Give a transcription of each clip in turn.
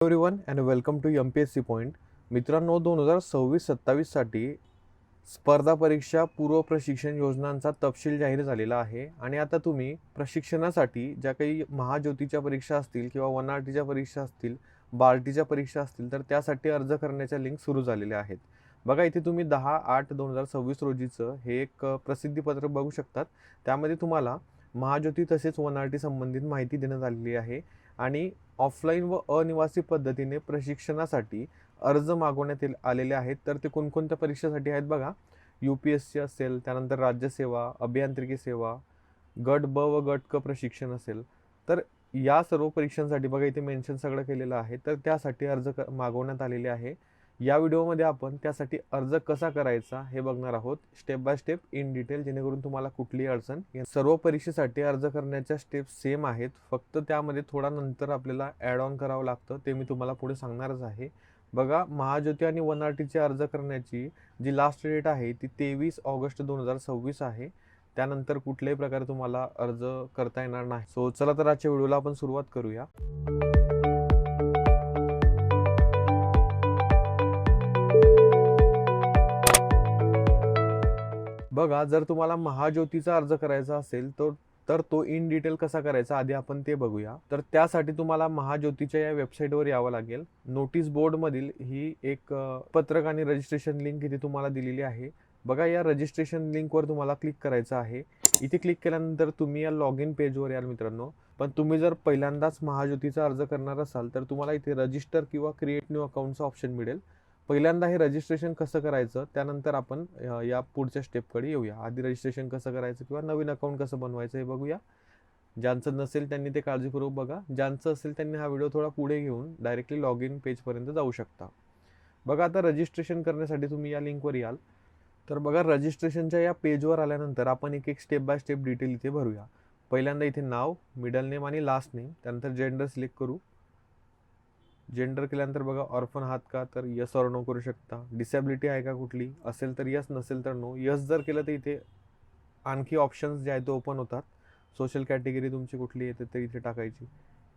Everyone and welcome to MPSC point. मित्रांनो, 2026-27साठी स्पर्धा परीक्षा पूर्व प्रशिक्षण योजनांचा तपशील जाहीर झालेला आहे. आणि आता तुम्ही प्रशिक्षणासाठी ज्या काही महाज्योतीच्या परीक्षा असतील किंवा 1RTच्या परीक्षा असतील, बार्टीच्या परीक्षा असतील, तर त्यासाठी अर्ज करण्याच्या लिंक सुरू झालेल्या आहेत. बघा, इथे तुम्ही 10/8/2026 रोजीचं हे एक प्रसिद्धीपत्र बघू शकतात. त्यामध्ये तुम्हाला महाज्योती तसेच 1RT संबंधित माहिती देण्यात आलेली आहे. आणि ऑफलाईन व अनिवासी पद्धतीने प्रशिक्षणासाठी अर्ज मागवण्यात आलेले आहेत. तर ते कोणकोणत्या परीक्षेसाठी आहेत बघा. UPSC असेल, त्यानंतर राज्यसेवा, अभियांत्रिकी सेवा, गट ब व गट क प्रशिक्षण असेल, तर या सर्व परीक्षांसाठी बघा इथे मेन्शन सगळं केलेलं आहे. तर त्यासाठी अर्ज मागवण्यात आलेले आहे. या व्हिडिओमध्ये आपण त्यासाठी अर्ज कसा करायचा हे बघणार आहोत, step by step in detail, जेणेकरून तुम्हाला कुठलीही अडचण. सर्व परीक्षेसाठी अर्ज करण्याच्या स्टेप सेम आहेत, फक्त त्यामध्ये थोडा नंतर आपल्याला ॲड ऑन करावं लागतं, ते मी तुम्हाला पुढे सांगणारच आहे. बघा, महाज्योती आणि 1RTचे अर्ज करण्याची जी लास्ट डेट आहे ती 23 ऑगस्ट 2026 आहे. त्यानंतर कुठल्याही प्रकारे तुम्हाला अर्ज करता येणार नाही. सो चला तर आजच्या व्हिडिओला आपण सुरुवात करूया. बघा, जर तुम्हाला महाज्योतीचा अर्ज करायचा असेल तर तो इन डिटेल कसा करायचा आधी आपण ते बघूया. तर त्यासाठी तुम्हाला महाज्योतीच्या या वेबसाईटवर यावं लागेल. नोटीस बोर्डमधील ही एक पत्रक आणि रजिस्ट्रेशन लिंक इथे तुम्हाला दिलेली आहे. बघा, या रजिस्ट्रेशन लिंकवर तुम्हाला क्लिक करायचं आहे. इथे क्लिक केल्यानंतर तुम्ही या लॉग इन पेजवर याल मित्रांनो. पण तुम्ही जर पहिल्यांदाच महाज्योतीचा अर्ज करणार असाल तर तुम्हाला इथे रजिस्टर किंवा क्रिएट न्यू अकाउंटचा ऑप्शन मिळेल. पहिल्यांदा हे रजिस्ट्रेशन कसं करायचं, त्यानंतर आपण या पुढच्या स्टेपकडे येऊया. आधी रजिस्ट्रेशन कसं करायचं किंवा नवीन अकाउंट कसं बनवायचं हे बघूया. ज्यांचं नसेल त्यांनी ते काळजीपूर्वक बघा. ज्यांचं असेल त्यांनी हा व्हिडिओ थोडा पुढे घेऊन डायरेक्टली लॉग इन पेजपर्यंत जाऊ शकता. बघा, आता रजिस्ट्रेशन करण्यासाठी तुम्ही या लिंकवर याल. तर बघा, रजिस्ट्रेशनच्या या पेजवर आल्यानंतर आपण एक एक स्टेप बाय स्टेप डिटेल इथे भरूया. पहिल्यांदा इथे नाव, मिडल नेम आणि लास्ट नेम, त्यानंतर जेंडर सिलेक्ट करू. जेंडर केल्यानंतर बघा, ऑर्फन आहात का, तर यस ऑर नो करू शकता. डिसॅबिलिटी आहे का कुठली, असेल तर यस, नसेल तर नो. यस जर केलं तर इथे आणखी ऑप्शन्स जे आहेत ते ओपन होतात. सोशल कॅटेगरी तुमची कुठली येते तर इथे टाकायची.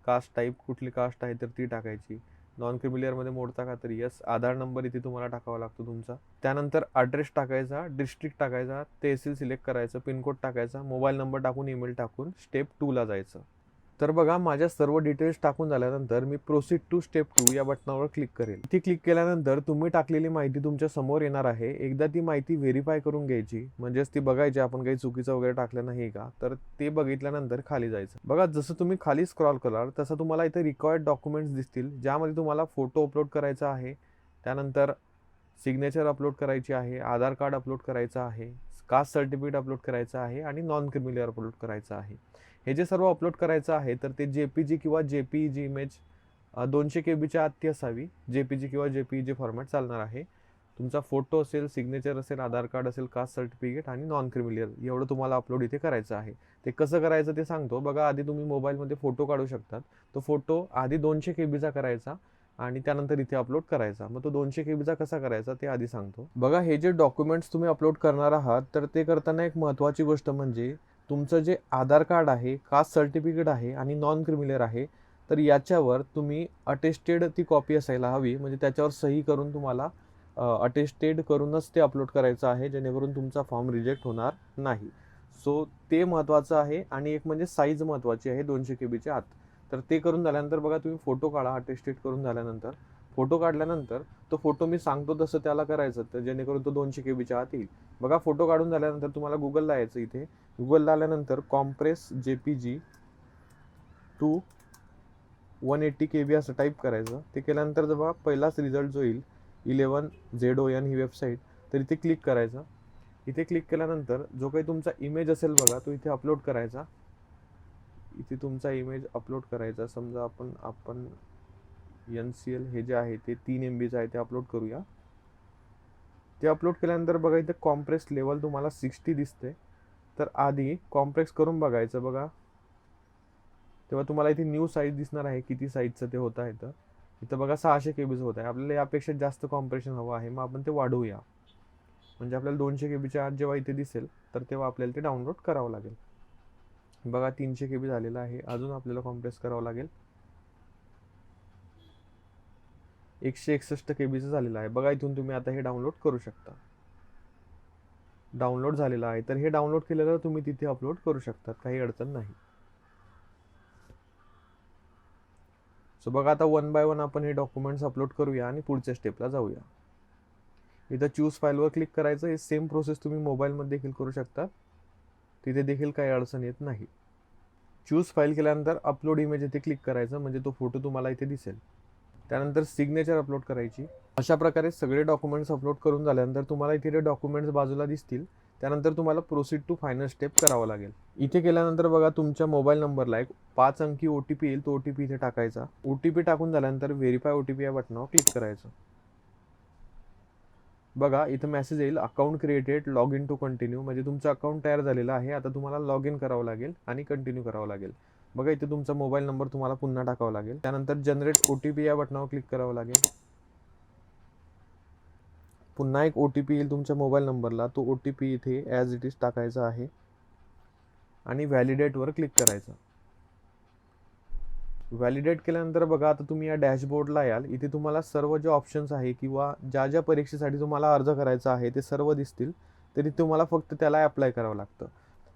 कास्ट टाईप कुठली कास्ट आहे तर ती टाकायची. नॉन क्रिमिलियरमध्ये मोडता का तर यस. आधार नंबर इथे तुम्हाला टाकावा लागतो तुमचा. त्यानंतर ॲड्रेस टाकायचा, डिस्ट्रिक्ट टाकायचा, तहसील सिलेक्ट करायचं, पिनकोड टाकायचा, मोबाईल नंबर टाकून, ईमेल टाकून स्टेप 2ला जायचं. तर बघा, माझ्या सर्व डिटेल्स टाकून झाल्यानंतर मी प्रोसीड टू स्टेप 2 या बटनावर क्लिक करेल. इथे क्लिक केल्यानंतर तुम्ही टाकलेली माहिती तुमच्या समोर येणार आहे. एकदा ती माहिती व्हेरीफाय करून घ्यायची, म्हणजेच ती बघायची आपण काही चुकीचं वगैरे टाकलं नाही का. तर ते बघितल्यानंतर खाली जायचं. बघा, जसं तुम्ही खाली स्क्रॉल कराल तसं तुम्हाला इथे रिक्वायर्ड डॉक्युमेंट्स दिसतील, ज्यामध्ये तुम्हाला फोटो अपलोड करायचा आहे, त्यानंतर सिग्नेचर अपलोड करायची आहे, आधार कार्ड अपलोड करायचं आहे, कास्ट सर्टिफिकेट अपलोड करायचं आहे आणि नॉन क्रिमिलियर अपलोड करायचं आहे. हे जे सर्व अपलोड करायचं आहे तर ते JPG किंवा JPEG इमेज 200 KBच्या आत असावी. JPG किंवा JPEG फॉर्मॅट चालणार आहे. तुमचा फोटो असेल, सिग्नेचर असेल, आधार कार्ड असेल, कास्ट सर्टिफिकेट आणि नॉन क्रिमिलियर एवढं तुम्हाला अपलोड इथे करायचं आहे. ते कसं करायचं ते सांगतो. बघा, आधी तुम्ही मोबाईलमध्ये फोटो काढू शकतात. तो फोटो आधी 200 KBचा करायचा आणि त्यानंतर इथे अपलोड करायचा. मग तो 200 KBचा कसा करायचा ते आधी सांगतो. बघा, हे जे डॉक्युमेंट्स तुम्ही अपलोड करणार आहात तर ते करताना एक महत्त्वाची गोष्ट म्हणजे तुमचं जे आधार कार्ड आहे, कास्ट सर्टिफिकेट आहे आणि नॉन क्रिमिलियर आहे, तर याच्यावर तुम्ही अटेस्टेड ती कॉपी असायला हवी. म्हणजे त्याच्यावर सही करून तुम्हाला अटेस्टेड करूनच ते अपलोड करायचं आहे, जेणेकरून तुमचा फॉर्म रिजेक्ट होणार नाही. सो ते महत्त्वाचं आहे. आणि एक म्हणजे साईज महत्त्वाची आहे 200 KBच्या आत. तर ते करून झाल्यानंतर बघा, तुम्ही फोटो काढा. अटेस्टेड करून झाल्यानंतर फोटो काढल्यानंतर तो फोटो मी सांगतो तसं त्याला करायचं, तर जेणेकरून तो 200 KBच्या आत येईल. बघा, फोटो काढून झाल्यानंतर तुम्हाला गुगलला यायचं. इथे गुगलला आल्यानंतर कॉम्प्रेस JPG टू 180 KB असं टाईप करायचं. ते केल्यानंतर जेव्हा पहिलाच रिझल्ट जो येईल 11ZON ही वेबसाईट, तर इथे क्लिक करायचं. इथे क्लिक केल्यानंतर जो काही तुमचा इमेज असेल बघा, तो इथे अपलोड करायचा. इथे तुमचा इमेज अपलोड करायचा. समजा आपण NCL हे जे आहे ते 3 MBचं आहे, ते अपलोड करूया. ते अपलोड केल्यानंतर बघा, इथे कॉम्प्रेस लेवल तुम्हाला 60 दिसते. तर आधी कॉम्प्रेस करून बघायचं. बघा, तेव्हा तुम्हाला इथे न्यू साईज दिसणार आहे, किती साईजचं ते होत आहे. तर इथं बघा 600 KBचं होत आहे. आपल्याला यापेक्षा जास्त कॉम्प्रेशन हवं आहे, मग आपण ते वाढवूया. म्हणजे आपल्याला 200 KBच्या आत जेव्हा इथे दिसेल तर तेव्हा आपल्याला ते डाउनलोड करावं लागेल. बघा, 300 KB झालेलं आहे. अजून आपल्याला कॉम्प्रेस करावं लागेल. 161 KB झालेलं आहे. बघा इथून तुम्ही आता हे डाउनलोड करू शकता. डाउनलोड झालेलं आहे, तर हे डाउनलोड केलेलं तुम्ही तिथे अपलोड करू शकता, काही अडचण नाही. सो बघा आता 1 बाय 1 आपण हे डॉक्युमेंट्स अपलोड करूया आणि पुढच्या स्टेपला जाऊया. इथं चूज फाईलवर क्लिक करायचं. हे सेम प्रोसेस तुम्ही मोबाईलमध्ये देखील करू शकता, तिथे देखील काही अडचण येत नाही. चूज फाईल केल्यानंतर अपलोड इमेज इथे क्लिक करायचं, म्हणजे तो फोटो तुम्हाला इथे दिसेल. त्यानंतर सिग्नेचर अपलोड करायची. अशा प्रकारे सगळे डॉक्युमेंट्स अपलोड करून झाल्यानंतर तुम्हाला इथे डॉक्युमेंट्स बाजूला दिसतील. त्यानंतर तुम्हाला प्रोसीड टू फायनल स्टेप करावं लागेल. इथे केल्यानंतर बघा तुमच्या मोबाईल नंबरला एक 5 अंकी OTP येईल. तो OTP इथे टाकायचा. OTP टाकून झाल्यानंतर व्हेरीफाय OTP या बटनावर क्लिक करायचं. बघा इथं मेसेज येईल, account created, log in to continue, म्हणजे तुमचं अकाउंट तयार झालेलं आहे. आता तुम्हाला लॉग इन करावं लागेल आणि कंटिन्यू करावं लागेल. बघा इथे तुमचा मोबाईल नंबर तुम्हाला पुन्हा टाकावा लागेल. त्यानंतर जनरेट OTP या बटनावर क्लिक करावं लागेल. पुन्हा एक OTP येईल तुमच्या मोबाईल नंबरला. तो OTP इथे ॲज इट इज टाकायचा आहे आणि व्हॅलिडेटवर क्लिक करायचं. व्हॅलिडेट केल्यानंतर बघा आता तुम्ही या डॅशबोर्डला याल. इथे तुम्हाला सर्व जे ऑप्शन्स आहे किंवा ज्या ज्या परीक्षेसाठी तुम्हाला अर्ज करायचा आहे ते सर्व दिसतील. तरी तुम्हाला फक्त त्याला अप्लाय करावं लागतं.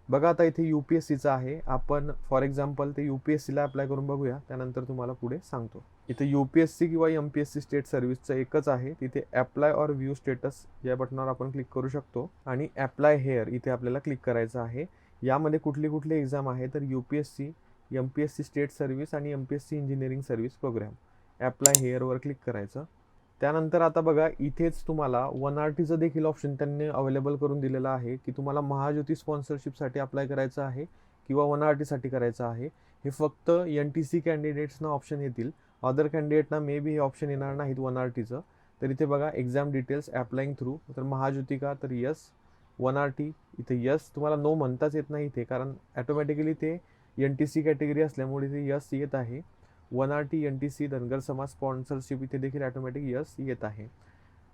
बघा आता इथे UPSCचं आहे. आपण फॉर एक्झाम्पल ते UPSCला अप्लाय करून बघूया, त्यानंतर तुम्हाला पुढे सांगतो. इथे UPSC किंवा MPSC स्टेट सर्व्हिसचं एकच आहे. तिथे अप्लाय ऑर व्ह्यू स्टेटस या बटनावर आपण क्लिक करू शकतो आणि अप्लाय हेअर इथे आपल्याला क्लिक करायचं आहे. यामध्ये कुठली कुठली एक्झाम आहे तर UPSC, MPSC स्टेट सर्व्हिस आणि MPSC engineering service program. Apply हेअरवर क्लिक करायचं. त्यानंतर आता बघा इथेच तुम्हाला 1RTचं देखील ऑप्शन त्यांनी अवेलेबल करून दिलेलं आहे की तुम्हाला महाज्योती स्पॉन्सरशिपसाठी अप्लाय करायचं आहे किंवा 1RTसाठी करायचं आहे. हे फक्त NTC कॅन्डिडेट्सना ऑप्शन येतील. अदर कॅन्डिडेटना मे बी हे ऑप्शन येणार नाहीत 1RTचं. तर इथे बघा एक्झाम डिटेल्स अप्लाइंग थ्रू, तर महाज्योती का तर यस, 1RT इथे यस. तुम्हाला नो म्हणताच येत नाही इथे, कारण ॲटोमॅटिकली ते NTC कॅटेगरी असल्यामुळे इथे यस येत आहे. 1RT NTC धनगर समाज स्पॉन्सरशिप इथे देखील ऑटोमॅटिक यस येत आहे.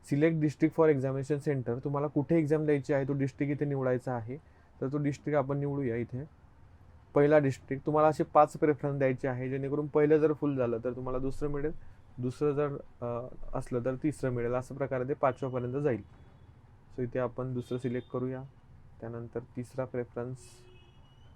Select district for examination centre, तुम्हाला कुठे एक्झाम द्यायची आहे तो डिस्ट्रिक्ट इथे निवडायचा आहे. तर तो डिस्ट्रिक्ट आपण निवडूया. इथे पहिला डिस्ट्रिक्ट, तुम्हाला असे 5 प्रेफरन्स द्यायचे आहे, जेणेकरून पहिलं जर फुल झालं तर तुम्हाला दुसरं मिळेल, दुसरं जर असलं तर तिसरं मिळेल. असं प्रकारे ते 5व्यापर्यंत जाईल. सो इथे आपण दुसरं सिलेक्ट करूया. त्यानंतर तिसरा प्रेफरन्स,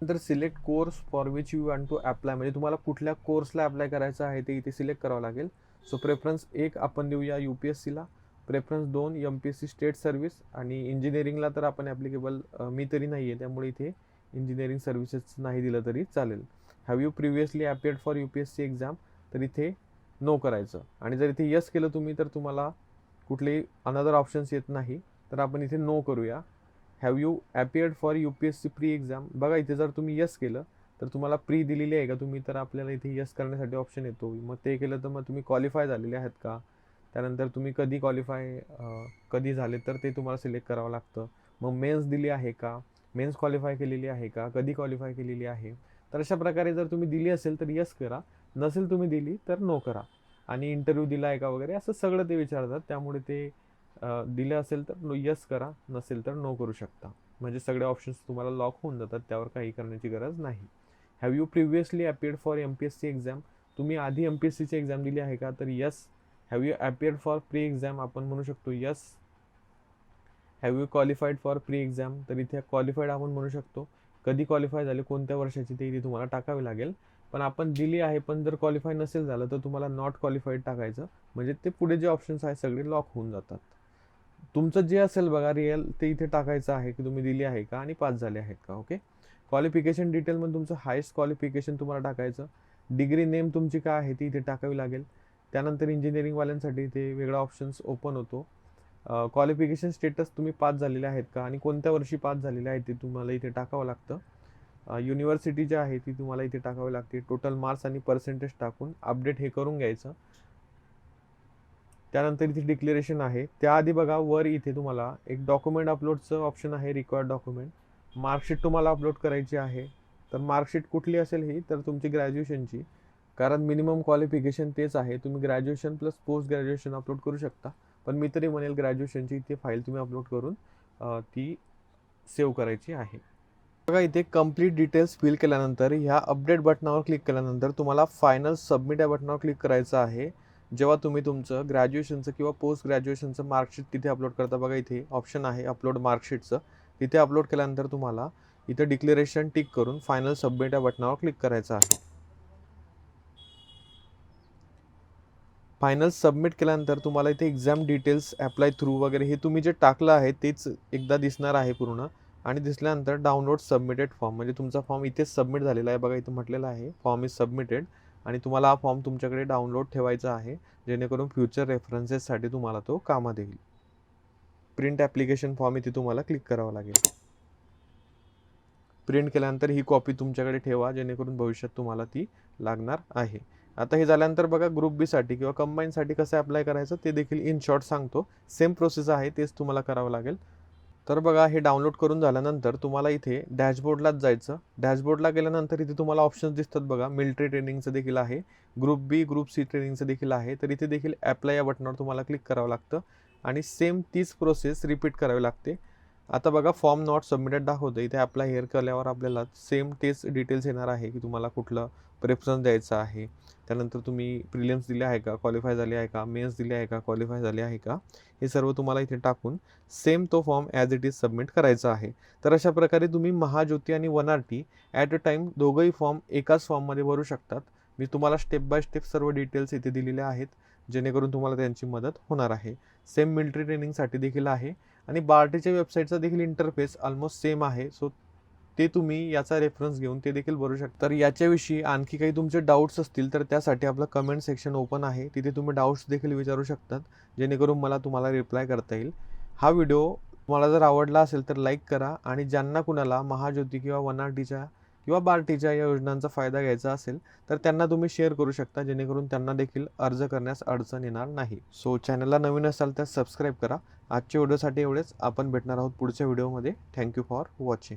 नंतर select course for which you want to apply, म्हणजे तुम्हाला कुठल्या कोर्सला अप्लाय करायचं आहे ते इथे सिलेक्ट करावं लागेल. सो प्रेफरन्स 1 आपण देऊया UPSCला, प्रेफरन्स 2 MPSC स्टेट सर्व्हिस, आणि इंजिनिअरिंगला तर आपण ॲप्लिकेबल मी तरी नाही आहे, त्यामुळे इथे इंजिनिअरिंग सर्व्हिसेस नाही दिलं तरी चालेल. Have you previously appeared for UPSC exam, तर इथे नो करायचं. आणि जर इथे यस केलं तुम्ही तर तुम्हाला कुठलेही अनदर ऑप्शन्स येत नाही, तर आपण इथे नो करूया. Have you appeared for UPSC pre exam, बघा इथे जर तुम्ही यस केलं तर तुम्हाला प्री दिलेली आहे का तुम्ही, तर आपल्याला इथे यस करण्यासाठी ऑप्शन येतो. मग ते केलं तर मग तुम्ही क्वालिफाय झालेले आहेत का, त्यानंतर तुम्ही कधी क्वालिफाय कधी झाले तर ते तुम्हाला सिलेक्ट करावं लागतं. मग मेन्स दिली आहे का, मेन्स क्वालिफाय केलेली आहे का, कधी क्वालिफाय केलेली आहे. तर अशा प्रकारे जर तुम्ही दिली असेल तर यस करा, नसेल तुम्ही दिली तर नो करा. आणि इंटरव्ह्यू दिला आहे का वगैरे असं सगळं ते विचारतात. त्यामुळे ते दिलं असेल तर यस करा, नसेल तर नो करू शकता. म्हणजे सगळे ऑप्शन्स तुम्हाला लॉक होऊन जातात, त्यावर काही करण्याची गरज नाही. Have you previously appeared for MPSC exam, तुम्ही आधी MPSCची एक्झाम दिली आहे का, तर yes. Have you appeared for pre exam, आपण म्हणू शकतो yes. Have you qualified for pre exam, तर इथे क्वालिफाईड आपण म्हणू शकतो. कधी क्वालिफाय झाले, कोणत्या वर्षाची, ते इथे तुम्हाला टाकावे लागेल. पण आपण दिली आहे, पण जर क्वालिफाय नसेल झालं तर तुम्हाला नॉट क्वालिफाईड टाकायचं, म्हणजे ते पुढे जे ऑप्शन्स आहेत सगळे लॉक होऊन जातात. तुमचं जे असेल बघा रिअल ते इथे टाकायचं आहे की तुम्ही दिली आहे का आणि पास झाले आहेत का. ओके. क्वालिफिकेशन डिटेलमध्ये तुमचं हायस्ट क्वालिफिकेशन तुम्हाला टाकायचं. डिग्री नेम तुमची काय आहे ती इथे टाकावी लागेल. त्यानंतर इंजिनिअरिंगवाल्यांसाठी इथे वेगळा ऑप्शन्स ओपन होतो. क्वालिफिकेशन स्टेटस तुम्ही पास झालेले आहेत का आणि कोणत्या वर्षी पास झालेले आहेत ते तुम्हाला इथे टाकावं लागतं. युनिव्हर्सिटी जी आहे ती तुम्हाला इथे टाकावी लागते. टोटल मार्क्स आणि पर्सेंटेज टाकून अपडेट हे करून घ्यायचं. त्यानंतर इथे डिक्लेरेशन आहे. त्याआधी बघा वर इथे तुम्हाला एक डॉक्युमेंट अपलोडचं ऑप्शन आहे, रिक्वायर्ड डॉक्युमेंट. मार्कशीट तुम्हाला अपलोड करायची आहे. तर मार्कशीट कुठली असेल ही, तर तुमची ग्रॅज्युएशनची, कारण मिनिमम क्वालिफिकेशन तेच आहे. तुम्ही graduation plus post graduation upload करू शकता, पण मी तरी म्हणेल ग्रॅज्युएशनची इथे फाईल तुम्ही अपलोड करून ती सेव्ह करायची आहे. बघा इथे कंप्लीट डिटेल्स फिल केल्यानंतर ह्या अपडेट बटनावर क्लिक केल्यानंतर तुम्हाला फायनल सबमिट या बटनावर क्लिक करायचं आहे. जेव्हा तुम्ही तुमचं ग्रॅज्युएशनचं किंवा पोस्ट ग्रॅज्युएशनचं मार्कशीट तिथे अपलोड करता, बघा इथे ऑप्शन आहे अपलोड मार्कशीटचं. तिथे अपलोड केल्यानंतर तुम्हाला इथे डिक्लेरेशन टिक करून फायनल सबमिट या बटनावर क्लिक करायचं आहे. फायनल सबमिट केल्यानंतर तुम्हाला इथे एक्झाम डिटेल्स, अप्लाय थ्रू वगैरे हे तुम्ही जे टाकलं आहे तेच एकदा दिसणार आहे पूर्ण. आणि दिसल्यानंतर डाउनलोड सबमिटेड फॉर्म, म्हणजे तुमचा फॉर्म इथेच सबमिट झालेला आहे. बघा इथं म्हटलेलं आहे फॉर्म इज सबमिटेड. आणि तुम्हाला हा फॉर्म तुमच्याकडे डाउनलोड ठेवायचा आहे, जेणेकरून फ्युचर रेफरन्सेससाठी तुम्हाला तो कामात येईल. प्रिंट ॲप्लिकेशन फॉर्म इथे तुम्हाला क्लिक करावं लागेल. प्रिंट केल्यानंतर ही कॉपी तुमच्याकडे ठेवा, जेणेकरून भविष्यात तुम्हाला ती लागणार आहे. आता हे झाल्यानंतर बघा ग्रुप बी साठी किंवा कंबाईनसाठी कसं अप्लाय करायचं ते देखील इन शॉर्ट सांगतो. सेम प्रोसेस आहे, तेच तुम्हाला करावं लागेल. तर बघा हे डाउनलोड करून झाल्यानंतर तुम्हाला इथे डॅशबोर्डलाच जायचं. डॅशबोर्डला गेल्यानंतर इथे तुम्हाला ऑप्शन्स दिसतात बघा. मिलिटरी ट्रेनिंगचं देखील आहे, ग्रुप बी ग्रुप सी ट्रेनिंगचं देखील आहे. तर इथे देखील अप्लाय या बटनावर तुम्हाला क्लिक करावं लागतं आणि सेम तीच प्रोसेस रिपीट करावी लागते. आता बघा फॉर्म नॉट सबमिटेड दाखवतं. इथे अप्लाय हेअर केल्यावर आपल्याला सेम तेच डिटेल्स येणार आहे की तुम्हाला कुठलं प्रेफरन्स द्यायचं आहे. त्यानंतर तुम्ही प्रिलिम्स दिले आहे का, क्वालिफाय झाले आहे का, मेन्स दिले आहे का, क्वालिफाय झाले आहे का, हे सर्व तुम्हाला इथे टाकून सेम तो form as it is submit करायचा आहे. तर अशा प्रकारे तुम्ही महाज्योती आणि 1RT ॲट अ टाईम दोघंही फॉर्म एकाच फॉर्ममध्ये भरू शकतात. मी तुम्हाला स्टेप बाय स्टेप सर्व डिटेल्स इथे दिलेले आहेत, जेणेकरून तुम्हाला त्यांची मदत होणार आहे. सेम मिलिटरी ट्रेनिंगसाठी देखील आहे आणि बार्टीच्या वेबसाईटचा देखील इंटरफेस ऑलमोस्ट सेम आहे. सो ते तुम्ही याचा रेफरन्स घेऊन ते देखील भरू शकता. तर याच्याविषयी आणखी काही तुमचे डाऊट्स असतील तर त्यासाठी आपलं कमेंट सेक्शन ओपन आहे, तिथे तुम्ही डाऊट्स देखील विचारू शकतात, जेणेकरून मला तुम्हाला रिप्लाय करता येईल. हा व्हिडिओ तुम्हाला जर आवडला असेल तर लाईक करा आणि ज्यांना कुणाला महाज्योती किंवा 1RTच्या किंवा बार्टीच्या या योजनांचा फायदा घ्यायचा असेल तर त्यांना तुम्ही शेअर करू शकता, जेणेकरून त्यांना देखील अर्ज करण्यास अडचण येणार नाही. सो चॅनलला नवीन असाल तर सबस्क्राईब करा. आजच्या व्हिडिओसाठी एवढेच. आपण भेटणार आहोत पुढच्या व्हिडिओमध्ये. Thank you for watching.